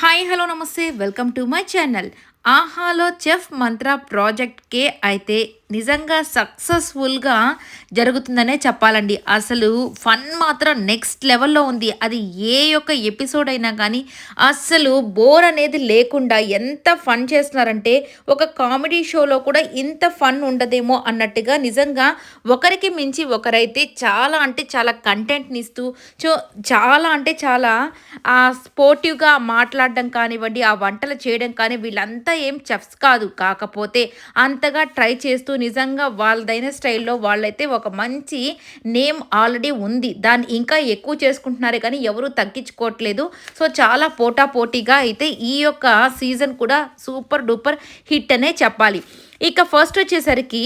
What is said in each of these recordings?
Hi hello నమస్తే welcome to my channel. ఆహాలో chef మంత్ర ప్రాజెక్ట్‌కే అయితే నిజంగా సక్సెస్‌ఫుల్‌గా జరుగుతుందనే చెప్పాలండి. అసలు ఫన్ మాత్రం నెక్స్ట్ లెవెల్‌లో ఉంది. అది ఏ యొక్క ఎపిసోడ్ అయినా కానీ అస్సలు బోర్ అనేది లేకుండా ఎంత ఫన్ చేస్తున్నారంటే ఒక కామెడీ షోలో కూడా ఇంత ఫన్ ఉండదేమో అన్నట్టుగా నిజంగా ఒకరికి మించి ఒకరైతే చాలా అంటే చాలా కంటెంట్‌ని ఇస్తూ చో చాలా అంటే చాలా స్పోర్టివ్‌గా మాట్లాడడం కానివ్వండి, ఆ వంటలు చేయడం కానీ వీళ్ళంతా ఏం చెఫ్స్ కాదు. కాకపోతే అంతగా ట్రై చేస్తూ నిజంగా వాళ్ళదైన స్టైల్‌లో వాళ్ళైతే ఒక మంచి నేమ్ ఆల్రెడీ ఉంది. దాన్ని ఇంకా ఎక్కువ చేసుకుంటున్నారే కానీ ఎవరు తగ్గించుకోవట్లేదు. సో, చాలా పోటాపోటీగా అయితే ఈ యొక్క సీజన్ కూడా సూపర్ డూపర్ హిట్ అనే చెప్పాలి. ఇక ఫస్ట్ వచ్చేసరికి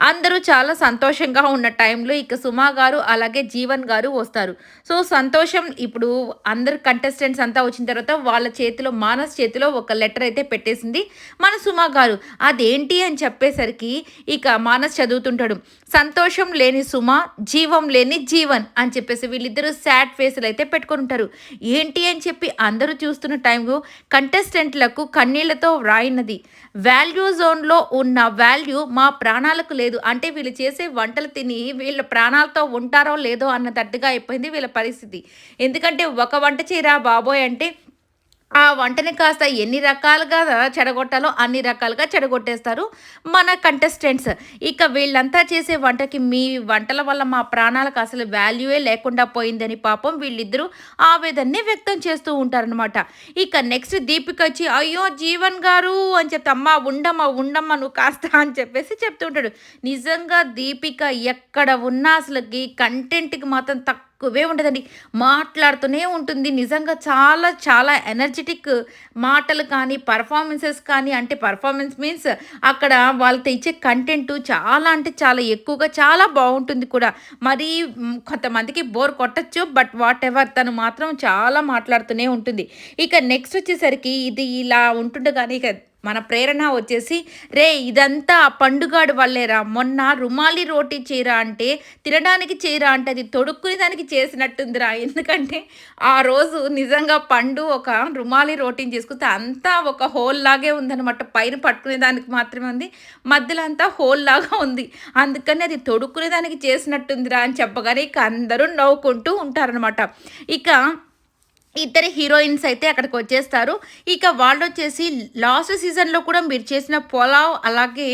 అందరూ చాలా సంతోషంగా ఉన్న టైంలో ఇక సుమా గారు, అలాగే జీవన్ గారు వస్తారు. సో, సంతోషం ఇప్పుడు అందరు కంటెస్టెంట్స్ అంతా వచ్చిన తర్వాత వాళ్ళ చేతిలో మానస్ చేతిలో ఒక లెటర్ అయితే పెట్టేసింది మన సుమా గారు. అదేంటి అని చెప్పేసరికి ఇక మానస్ చదువుతుంటాడు. సంతోషం లేని సుమ, జీవం లేని జీవన్ అని చెప్పేసి వీళ్ళిద్దరూ సాడ్ ఫేసులు అయితే పెట్టుకొని ఉంటారు. ఏంటి అని చెప్పి అందరూ చూస్తున్న టైంలో కంటెస్టెంట్లకు కన్నీళ్లతో వ్రాయినది. వాల్యూ జోన్‌లో ఉన్న వాల్యూ మా ప్రాణాలకు లేదు. అంటే వీళ్ళు చేసే వంటలు తిని వీళ్ళ ప్రాణాలతో ఉంటారో లేదో అన్నతట్టుగా అయిపోయింది వీళ్ళ పరిస్థితి. ఎందుకంటే ఒక వంట చేయరా బాబోయ్! అంటే ఆ వంటని కాస్త ఎన్ని రకాలుగా చెడగొట్టాలో అన్ని రకాలుగా చెడగొట్టేస్తారు మన కంటెస్టెంట్స్. ఇక వీళ్ళంతా చేసే వంటకి మీ వంటల వల్ల మా ప్రాణాలకు అసలు వాల్యూయే లేకుండా పోయిందని పాపం వీళ్ళిద్దరూ ఆవేదనని వ్యక్తం చేస్తూ ఉంటారనమాట. ఇక నెక్స్ట్ దీపిక వచ్చి అయ్యో! జీవన్ గారు అని చెప్తే అమ్మా ఉండమ్మా, ఉండమ్మా నువ్వు కాస్త అని చెప్పేసి చెప్తూ ఉంటాడు. నిజంగా దీపిక ఎక్కడ ఉన్నా అసలకి కంటెంట్‌కి మాత్రం తక్కువే ఉండదండి. మాట్లాడుతూనే ఉంటుంది. నిజంగా చాలా చాలా ఎనర్జిటిక్ మాటలు కానీ, పెర్ఫార్మన్సెస్ కానీ అంటే పెర్ఫార్మన్స్ మీన్స్ అక్కడ వాళ్ళతో ఇచ్చే కంటెంటు చాలా అంటే చాలా ఎక్కువగా చాలా బావుంటుంది కూడా. మరీ కొంతమందికి బోర్ కొట్టొచ్చు. బట్ వాటెవర్ తను మాత్రం చాలా మాట్లాడుతూనే ఉంటుంది. ఇక నెక్స్ట్ వచ్చేసరికి ఇది ఇలా ఉంటుండగానే ఇక మన ప్రేరణ వచ్చేసి, "రేయ్! ఇదంతా ఆ పండుగాడి వల్లేరా! మొన్న రుమాలి రోటీ చేయరా అంటే, తినడానికి చేయరా అంటే అది తొడుక్కునే దానికి చేసినట్టుందిరా." ఎందుకంటే ఆ రోజు నిజంగా పండు ఒక రుమాలి రోటీని చేసుకుంటే అంతా ఒక హోల్ లాగే ఉందనమాట. పైన పట్టుకునే దానికి మాత్రమే ఉంది. మధ్యలో అంతా హోల్ లాగా ఉంది. అందుకని అది తొడుక్కునే దానికి చేసినట్టుందిరా అని చెప్పగానే ఇక అందరూ నవ్వుకుంటూ ఉంటారనమాట. ఇక ఇద్దరు హీరోయిన్స్ అయితే అక్కడికొచ్చేస్తారు. ఇక వాళ్ళొచ్చేసి లాస్ట్ సీజన్‌లో కూడా మీరు చేసిన పులావ్ అలాగే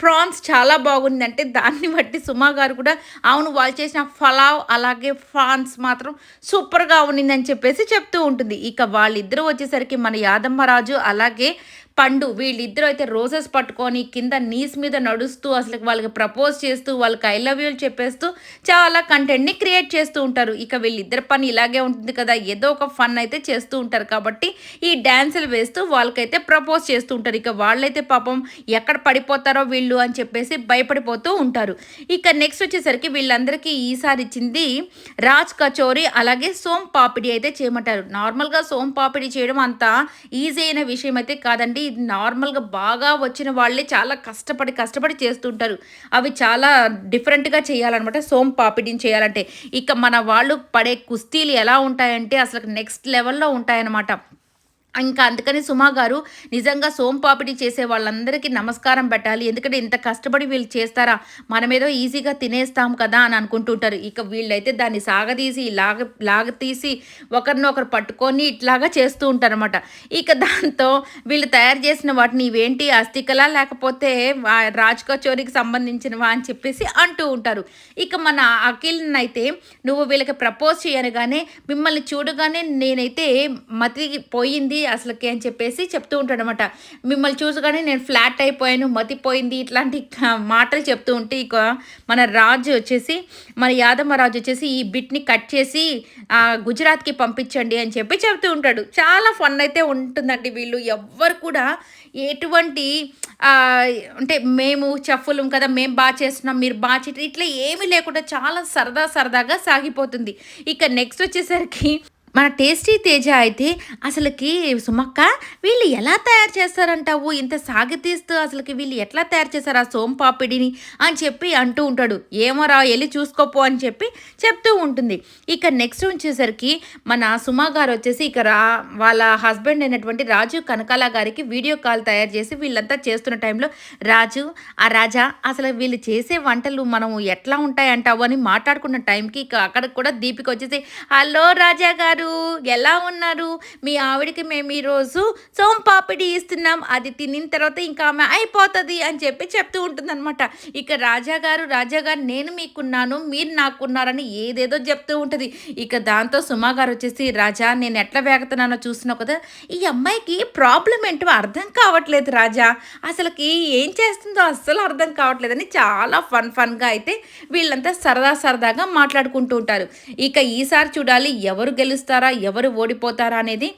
ప్రాన్స్ చాలా బాగుంది. అంటే దాన్ని బట్టి సుమా గారు కూడా అవును వాళ్ళు చేసిన పలావ్ అలాగే ప్రాన్స్ మాత్రం సూపర్‌గా ఉండిందని చెప్పేసి చెప్తూ ఉంటుంది. ఇక వాళ్ళిద్దరూ వచ్చేసరికి మన యాదమ్మ రాజు అలాగే పండు వీళ్ళిద్దరూ అయితే రోజెస్ పట్టుకొని కింద నీస్ మీద నడుస్తూ అసలు వాళ్ళకి ప్రపోజ్ చేస్తూ వాళ్ళకి ఐ లవ్ యూలు చెప్పేస్తూ చాలా కంటెంట్‌ని క్రియేట్ చేస్తూ ఉంటారు. ఇక వీళ్ళిద్దరి పని ఇలాగే ఉంటుంది కదా! ఏదో ఒక ఫన్ అయితే చేస్తూ ఉంటారు కాబట్టి ఈ డాన్సులు వేస్తూ వాళ్ళకైతే ప్రపోజ్ చేస్తూ ఉంటారు. ఇక వాళ్ళైతే పాపం ఎక్కడ పడిపోతారో వీళ్ళు అని చెప్పేసి భయపడిపోతూ ఉంటారు. ఇక నెక్స్ట్ వచ్చేసరికి వీళ్ళందరికీ ఈసారి ఇచ్చింది రాజ్ కచోరీ అలాగే సోమ్ పాపిడి అయితే చేయమంటారు. నార్మల్‌గా సోమ్ పాపిడి చేయడం అంత ఈజీ అయిన విషయం అయితే కాదండి. ఇది నార్మల్‌గా బాగా వచ్చిన వాళ్ళే చాలా కష్టపడి చేస్తుంటారు. అవి చాలా డిఫరెంట్‌గా చేయాలనమాట సోమ్ పాపిడిని చేయాలంటే. ఇక మన వాళ్ళు పడే కుస్తీలు ఎలా ఉంటాయంటే అసలు నెక్స్ట్ లెవెల్‌లో ఉంటాయన్నమాట. ఇంకా అందుకని సుమా గారు నిజంగా సోంపాపిడి చేసే వాళ్ళందరికీ నమస్కారం పెట్టాలి. ఎందుకంటే ఇంత కష్టపడి వీళ్ళు చేస్తారా? మనమేదో ఈజీగా తినేస్తాం కదా అని అనుకుంటుంటారు. ఇక వీళ్ళైతే దాన్ని సాగదీసి లాగతీసి ఒకరినొకరు పట్టుకొని ఇట్లాగా చేస్తూ ఉంటారనమాట. ఇక దాంతో వీళ్ళు తయారు చేసిన వాటిని ఇవేంటి అస్థికలా లేకపోతే రాజ్ కచోరీకి సంబంధించినవా అని చెప్పేసి అంటూ ఉంటారు. ఇక మన అఖిల్‌నైతే నువ్వు వీళ్ళకి ప్రపోజ్ చేయనగానే మిమ్మల్ని చూడగానే నేనైతే మతిపోయింది అసలకి అని చెప్పేసి చెప్తూ ఉంటాడనమాట. మిమ్మల్ని చూసగానే నేను ఫ్లాట్ అయిపోయాను, మతిపోయింది ఇట్లాంటి మాటలు చెప్తూ ఉంటే ఇక మన రాజు వచ్చేసి మన యాదమ్మ రాజు వచ్చేసి ఈ బిట్‌ని కట్ చేసి గుజరాత్‌కి పంపించండి అని చెప్పి చెప్తూ ఉంటాడు. చాలా ఫన్ అయితే ఉంటుందండి. వీళ్ళు ఎవ్వరు కూడా ఎటువంటి అంటే మేము చెఫ్‌లం కదా! మేము చేస్తున్నాం, మీరు చేయట్లేదు ఇట్లా ఏమీ లేకుండా చాలా సరదాగా సాగిపోతుంది. ఇక నెక్స్ట్ వచ్చేసరికి మన టేస్టీ తేజ అయితే అసలకి సుమక్క వీళ్ళు ఎలా తయారు చేస్తారంటావు? ఇంత సాగతీస్తూ అసలకి వీళ్ళు ఎట్లా తయారు చేశారు ఆ సోంపాపిడిని అని చెప్పి అంటూ ఉంటాడు. ఏమోరా ఎళ్లి చూసుకోపో అని చెప్పి చెప్తూ ఉంటుంది. ఇక నెక్స్ట్ వచ్చేసరికి మన సుమ గారు వచ్చేసి ఇక వాళ్ళ హస్బెండ్ అయినటువంటి రాజు కనకాల గారికి వీడియో కాల్ తయారు చేసి వీళ్ళంతా చేస్తున్న టైంలో రాజు, రాజా అసలు వీళ్ళు చేసే వంటలు మనం ఎట్లా ఉంటాయంటావు అని మాట్లాడుకున్న టైంకి ఇక అక్కడికి కూడా దీపిక వచ్చేసి హలో రాజా గారు ఎలా ఉన్నారు? మీ ఆవిడకి మేము ఈరోజు సోంపాపిడి ఇస్తున్నాం. అది తినిన తర్వాత ఇంకా ఆమె అయిపోతది అని చెప్పి చెప్తూ ఉంటుందనమాట. ఇక రాజాగారు నేను మీకున్నాను, మీరు నాకున్నారని ఏదేదో చెప్తూ ఉంటది. ఇక దాంతో సుమా గారు వచ్చేసి రాజా నేను ఎట్లా వేగుతున్నానో చూస్తున్నావు కదా! ఈ అమ్మాయికి ప్రాబ్లమ్ ఏంటో అర్థం కావట్లేదు రాజా. అసలకి ఏం చేస్తుందో అస్సలు అర్థం కావట్లేదని చాలా ఫన్‌గా అయితే వీళ్ళంతా సరదాగా మాట్లాడుకుంటూ ఉంటారు. ఇక ఈసారి చూడాలి ఎవరు గెలుస్తారా? ఎవరు ఓడిపోతారా అనేది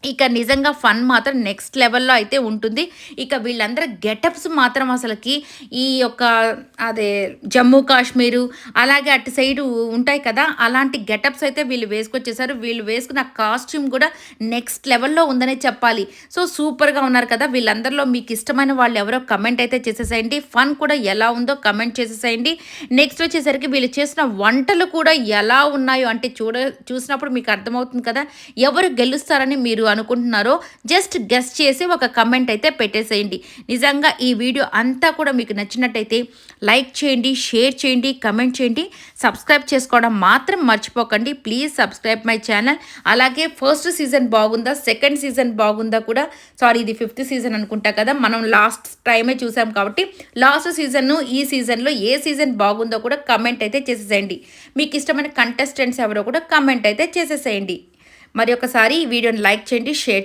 ఇక నిజంగా ఫన్ మాత్రం నెక్స్ట్ లెవెల్‌లో అయితే ఉంటుంది. ఇక వీళ్ళందరి గెటప్స్ మాత్రం అసలకి ఈ యొక్క అదే జమ్మూ కాశ్మీరు అలాగే అటు సైడు ఉంటాయి కదా! అలాంటి గెటప్స్ అయితే వీళ్ళు వేసుకొచ్చేసారు. వీళ్ళు వేసుకున్న కాస్ట్యూమ్ కూడా నెక్స్ట్ లెవెల్‌లో ఉందనే చెప్పాలి. సో సూపర్‌గా ఉన్నారు కదా! వీళ్ళందరిలో మీకు ఇష్టమైన వాళ్ళు ఎవరో కమెంట్ అయితే చేసేసేయండి. ఫన్ కూడా ఎలా ఉందో కమెంట్ చేసేసేయండి. నెక్స్ట్ వచ్చేసరికి వీళ్ళు చేసిన వంటలు కూడా ఎలా ఉన్నాయో అంటే చూసినప్పుడు మీకు అర్థమవుతుంది కదా! ఎవరు గెలుస్తారని మీరు అనుకుంటున్నారో జస్ట్ గెస్ చేసి ఒక కమెంట్ అయితే పెట్టేసేయండి. నిజంగా ఈ వీడియో అంతా కూడా మీకు నచ్చినట్టయితే లైక్ చేయండి, షేర్ చేయండి, కమెంట్ చేయండి. సబ్స్క్రైబ్ చేసుకోవడం మాత్రం మర్చిపోకండి. Please subscribe my channel. అలాగే ఫస్ట్ సీజన్ బాగుందా, సెకండ్ సీజన్ బాగుందా కూడా సారీ ఇది 5th సీజన్ అనుకుంటా కదా! మనం లాస్ట్ టైమే చూసాం కాబట్టి లాస్ట్ సీజన్ను ఈ సీజన్‌లో ఏ సీజన్ బాగుందో కూడా కమెంట్ అయితే చేసేసేయండి. మీకు ఇష్టమైన కంటెస్టెంట్స్ ఎవరో కూడా కమెంట్ అయితే చేసేసేయండి. మరి ఒకసారి ఈ వీడియోని లైక్ చేయండి, షేర్ చేయండి.